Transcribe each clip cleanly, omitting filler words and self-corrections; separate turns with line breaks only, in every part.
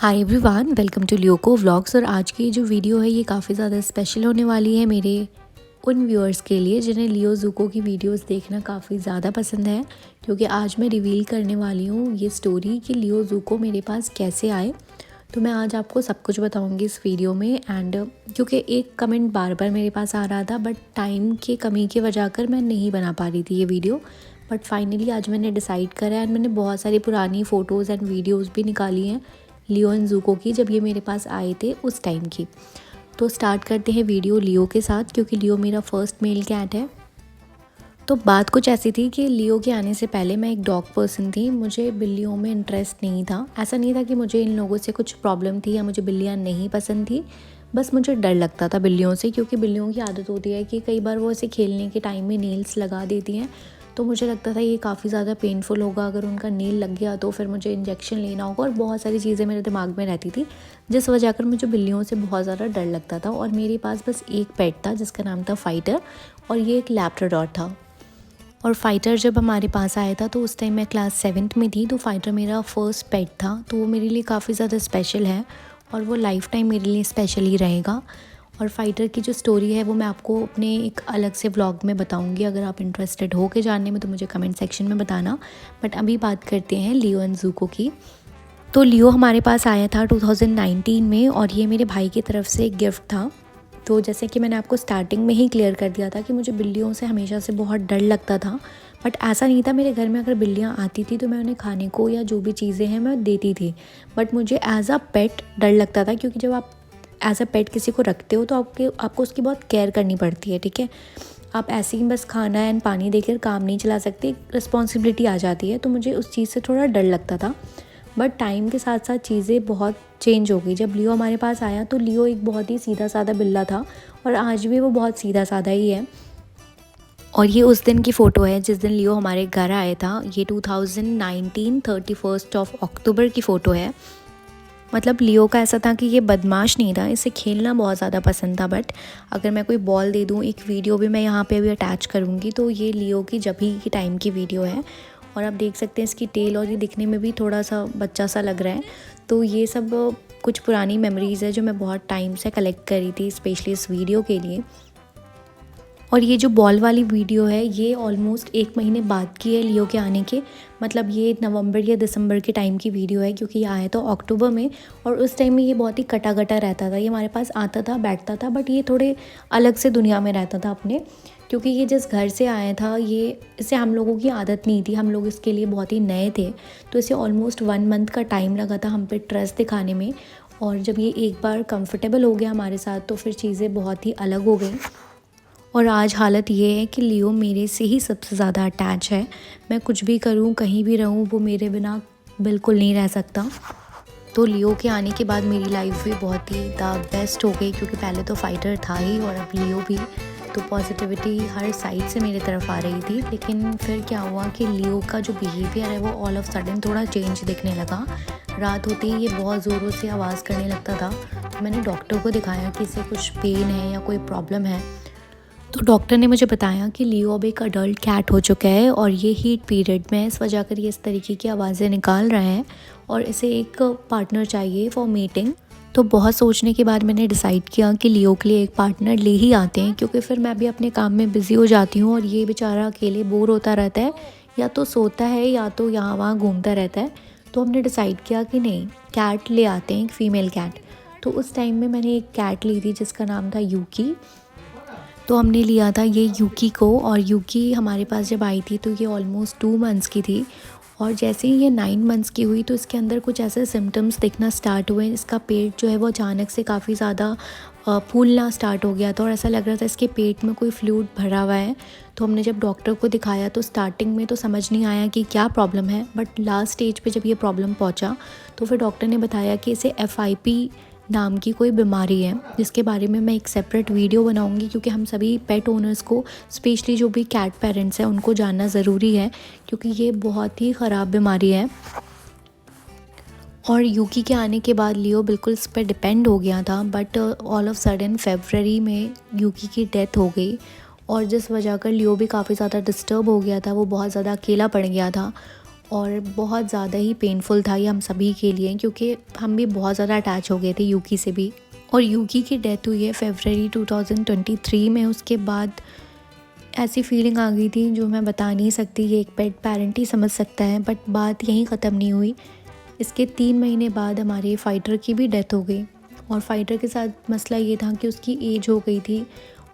Hi everyone, welcome to लियोको vlogs. और आज की जो वीडियो है ये काफ़ी ज़्यादा स्पेशल होने वाली है मेरे उन व्यूअर्स के लिए जिन्हें लियो ज़ुको की वीडियोस देखना काफ़ी ज़्यादा पसंद है, क्योंकि आज मैं रिवील करने वाली हूँ ये स्टोरी कि लियो ज़ुको मेरे पास कैसे आए। तो मैं आज आपको सब कुछ बताऊँगी इस वीडियो में। एंड क्योंकि एक कमेंट बार बार मेरे पास आ रहा था, बट टाइम की कमी की वजह कर मैं नहीं बना पा रही थी ये वीडियो। बट फाइनली आज मैंने डिसाइड करा एंड मैंने बहुत सारी पुरानी फ़ोटोज़ एंड वीडियोज़ भी निकाली हैं लियो एंड ज़ुको की, जब ये मेरे पास आए थे उस टाइम की। तो स्टार्ट करते हैं वीडियो लियो के साथ, क्योंकि लियो मेरा फर्स्ट मेल कैट है। तो बात कुछ ऐसी थी कि लियो के आने से पहले मैं एक डॉग पर्सन थी। मुझे बिल्लियों में इंटरेस्ट नहीं था। ऐसा नहीं था कि मुझे इन लोगों से कुछ प्रॉब्लम थी या मुझे बिल्लियाँ नहीं पसंद थी, बस मुझे डर लगता था बिल्लियों से, क्योंकि बिल्लियों की आदत होती है कि कई बार वो ऐसे खेलने के टाइम में नेल्स लगा देती हैं। तो मुझे लगता था ये काफ़ी ज़्यादा पेनफुल होगा, अगर उनका नेल लग गया तो फिर मुझे इंजेक्शन लेना होगा, और बहुत सारी चीज़ें मेरे दिमाग में रहती थी, जिस वजह कर मुझे बिल्लियों से बहुत ज़्यादा डर लगता था। और मेरे पास बस एक पेट था जिसका नाम था फाइटर, और ये एक लैब्राडोर था। और फाइटर जब हमारे पास आया था तो उस टाइम मैं क्लास 7th में थी। तो फाइटर मेरा फर्स्ट पेट था, तो वो मेरे लिए काफ़ी ज़्यादा स्पेशल है और वो लाइफ टाइम मेरे लिए स्पेशल ही रहेगा। और फाइटर की जो स्टोरी है वो मैं आपको अपने एक अलग से व्लॉग में बताऊंगी। अगर आप इंटरेस्टेड हो के जानने में तो मुझे कमेंट सेक्शन में बताना। बट अभी बात करते हैं लियो एंड ज़ुको की। तो लियो हमारे पास आया था 2019 में, और ये मेरे भाई की तरफ से एक गिफ्ट था। तो जैसे कि मैंने आपको स्टार्टिंग में ही क्लियर कर दिया था कि मुझे बिल्लियों से हमेशा से बहुत डर लगता था। बट ऐसा नहीं था, मेरे घर में अगर बिल्लियाँ आती थी तो मैं उन्हें खाने को या जो भी चीज़ें हैं मैं देती थी। बट मुझे एज अ पेट डर लगता था, क्योंकि जब आप एज अ पेट किसी को रखते हो तो आपको उसकी बहुत केयर करनी पड़ती है। ठीक है, आप ऐसे ही बस खाना एंड पानी देकर काम नहीं चला सकते, रिस्पॉन्सिबिलिटी आ जाती है। तो मुझे उस चीज़ से थोड़ा डर लगता था। बट टाइम के साथ साथ चीज़ें बहुत चेंज हो गई। जब लियो हमारे पास आया तो लियो एक बहुत ही सीधा साधा बिल्ला था, और आज भी वो बहुत सीधा साधा ही है। और ये उस दिन की फ़ोटो है जिस दिन लियो हमारे घर आया था। ये 2019 31 अक्टूबर की फ़ोटो है। मतलब लियो का ऐसा था कि ये बदमाश नहीं था, इसे खेलना बहुत ज़्यादा पसंद था। बट अगर मैं कोई बॉल दे दूँ, एक वीडियो भी मैं यहाँ पे अभी अटैच करूँगी, तो ये लियो की जब ही की टाइम की वीडियो है। और आप देख सकते हैं इसकी टेल, और ये दिखने में भी थोड़ा सा बच्चा सा लग रहा है। तो ये सब कुछ पुरानी मेमोरीज़ है जो मैं बहुत टाइम से कलेक्ट करी थी स्पेशली इस वीडियो के लिए। और ये जो बॉल वाली वीडियो है ये ऑलमोस्ट 1 महीने बाद की है लियो के आने के। मतलब ये नवंबर या दिसंबर के टाइम की वीडियो है, क्योंकि ये आया तो अक्टूबर में, और उस टाइम में ये बहुत ही कटा कटा रहता था। ये हमारे पास आता था, बैठता था, बट ये थोड़े अलग से दुनिया में रहता था अपने, क्योंकि ये जिस घर से आया था ये इसे हम लोगों की आदत नहीं थी। हम लोग इसके लिए बहुत ही नए थे, तो इसे ऑलमोस्ट 1 मंथ का टाइम लगा था हम पे ट्रस्ट दिखाने में। और जब ये एक बार कंफर्टेबल हो गया हमारे साथ तो फिर चीज़ें बहुत ही अलग हो गई। और आज हालत ये है कि लियो मेरे से ही सबसे ज़्यादा अटैच है। मैं कुछ भी करूँ, कहीं भी रहूँ, वो मेरे बिना बिल्कुल नहीं रह सकता। तो लियो के आने के बाद मेरी लाइफ भी बहुत ही द बेस्ट हो गई, क्योंकि पहले तो फाइटर था ही और अब लियो भी। तो पॉजिटिविटी हर साइड से मेरी तरफ आ रही थी। लेकिन फिर क्या हुआ कि लियो का जो बिहेवियर है वो ऑल ऑफ सडन थोड़ा चेंज दिखने लगा। रात होते ही ये बहुत ज़ोरों से आवाज़ करने लगता था। तो मैंने डॉक्टर को दिखाया कि इसे कुछ पेन है या कोई प्रॉब्लम है। तो डॉक्टर ने मुझे बताया कि लियो अब एक अडल्ट कैट हो चुका है, और ये हीट पीरियड में इस वजह कर ये इस तरीके की आवाज़ें निकाल रहा है, और इसे एक पार्टनर चाहिए फॉर मीटिंग। तो बहुत सोचने के बाद मैंने डिसाइड किया कि लियो के लिए एक पार्टनर ले ही आते हैं, क्योंकि फिर मैं भी अपने काम में बिज़ी हो जाती हूँ और ये बेचारा अकेले बोर होता रहता है, या तो सोता है या तो यहाँ वहाँ घूमता रहता है। तो हमने डिसाइड किया कि नहीं, कैट ले आते हैं, एक फ़ीमेल कैट। तो उस टाइम में मैंने एक कैट ली थी जिसका नाम था यूकी। तो हमने लिया था ये यूकी को, और यूकी हमारे पास जब आई थी तो ये ऑलमोस्ट 2 मंथ्स की थी। और जैसे ही ये 9 मंथ्स की हुई तो इसके अंदर कुछ ऐसे सिम्टम्स दिखना स्टार्ट हुए। इसका पेट जो है वो अचानक से काफ़ी ज़्यादा फूलना स्टार्ट हो गया था, और ऐसा लग रहा था इसके पेट में कोई फ्लूइड भरा हुआ है। तो हमने जब डॉक्टर को दिखाया तो स्टार्टिंग में तो समझ नहीं आया कि क्या प्रॉब्लम है, बट लास्ट स्टेज पे जब ये प्रॉब्लम पहुंचा तो फिर डॉक्टर ने बताया कि इसे FIP नाम की कोई बीमारी है, जिसके बारे में मैं एक सेपरेट वीडियो बनाऊंगी, क्योंकि हम सभी पेट ओनर्स को, स्पेशली जो भी कैट पेरेंट्स हैं, उनको जानना ज़रूरी है, क्योंकि ये बहुत ही ख़राब बीमारी है। और यूकी के आने के बाद लियो बिल्कुल इस पर डिपेंड हो गया था, बट ऑल ऑफ सडन फरवरी में यूकी की डेथ हो गई, और जिस वजह कर लियो भी काफ़ी ज़्यादा डिस्टर्ब हो गया था। वो बहुत ज़्यादा अकेला पड़ गया था, और बहुत ज़्यादा ही पेनफुल था ये हम सभी के लिए, क्योंकि हम भी बहुत ज़्यादा अटैच हो गए थे यूकी से भी। और यूकी की डेथ हुई है फरवरी 2023 में। उसके बाद ऐसी फीलिंग आ गई थी जो मैं बता नहीं सकती, ये एक पेट पेरेंट ही समझ सकता है। बट बात यहीं ख़त्म नहीं हुई। इसके 3 महीने बाद हमारे फ़ाइटर की भी डेथ हो गई। और फ़ाइटर के साथ मसला ये था कि उसकी एज हो गई थी,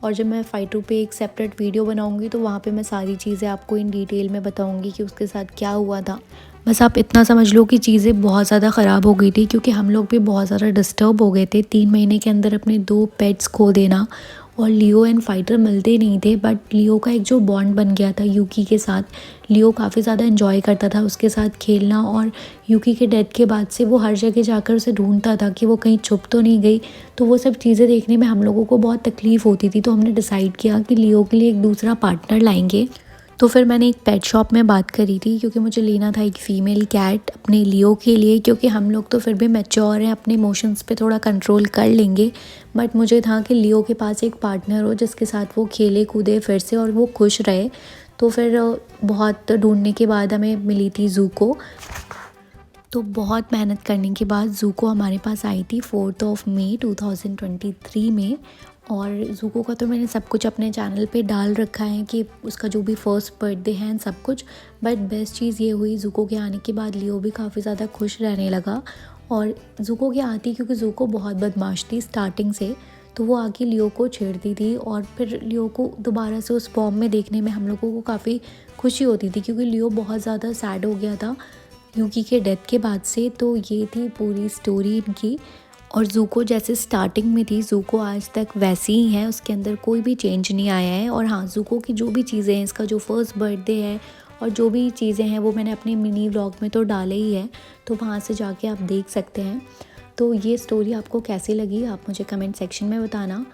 और जब मैं फ़ाइटर पे एक सेपरेट वीडियो बनाऊंगी तो वहाँ पे मैं सारी चीज़ें आपको इन डिटेल में बताऊंगी कि उसके साथ क्या हुआ था। बस आप इतना समझ लो कि चीज़ें बहुत ज़्यादा ख़राब हो गई थी, क्योंकि हम लोग भी बहुत ज़्यादा डिस्टर्ब हो गए थे। 3 महीने के अंदर अपने 2 पेट्स खो देना, और लियो एंड फ़ाइटर मिलते नहीं थे। बट लियो का एक जो बॉन्ड बन गया था यूकी के साथ, लियो काफ़ी ज़्यादा एंजॉय करता था उसके साथ खेलना। और यूकी के डेथ के बाद से वो हर जगह जाकर उसे ढूंढता था कि वो कहीं छुप तो नहीं गई। तो वो सब चीज़ें देखने में हम लोगों को बहुत तकलीफ़ होती थी। तो हमने डिसाइड किया कि लियो के लिए एक दूसरा पार्टनर लाएंगे। तो फिर मैंने एक पेट शॉप में बात करी थी, क्योंकि मुझे लेना था एक फ़ीमेल कैट अपने लियो के लिए, क्योंकि हम लोग तो फिर भी मैच्योर हैं, अपने इमोशंस पे थोड़ा कंट्रोल कर लेंगे। बट मुझे था कि लियो के पास एक पार्टनर हो जिसके साथ वो खेले कूदे फिर से और वो खुश रहे। तो फिर बहुत ढूंढने के बाद हमें मिली थी ज़ूको। तो बहुत मेहनत करने के बाद ज़ूको हमारे पास आई थी 4 मई 2023 में। और ज़ूको का तो मैंने सब कुछ अपने चैनल पे डाल रखा है कि उसका जो भी फर्स्ट बर्थडे है सब कुछ। बट बेस्ट चीज़ ये हुई, ज़ूको के आने के बाद लियो भी काफ़ी ज़्यादा खुश रहने लगा। और ज़ूको के आती, क्योंकि ज़ूको बहुत बदमाश थी स्टार्टिंग से, तो वो आके लियो को छेड़ती थी। और फिर लियो को दोबारा से उस फॉर्म में देखने में हम लोगों को काफ़ी खुशी होती थी, क्योंकि लियो बहुत ज़्यादा सैड हो गया था यूकी के डेथ के बाद से। तो ये थी पूरी स्टोरी इनकी। और ज़ूको जैसे स्टार्टिंग में थी, ज़ूको आज तक वैसी ही है, उसके अंदर कोई भी चेंज नहीं आया है। और हाँ, ज़ूको की जो भी चीज़ें हैं, इसका जो फर्स्ट बर्थडे है और जो भी चीज़ें हैं वो मैंने अपने मिनी व्लॉग में तो डाले ही है, तो वहाँ से जाके आप देख सकते हैं। तो ये स्टोरी आपको कैसी लगी आप मुझे कमेंट सेक्शन में बताना,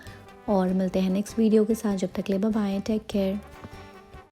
और मिलते हैं नेक्स्ट वीडियो के साथ। जब तक ले बाय बाय, टेक केयर।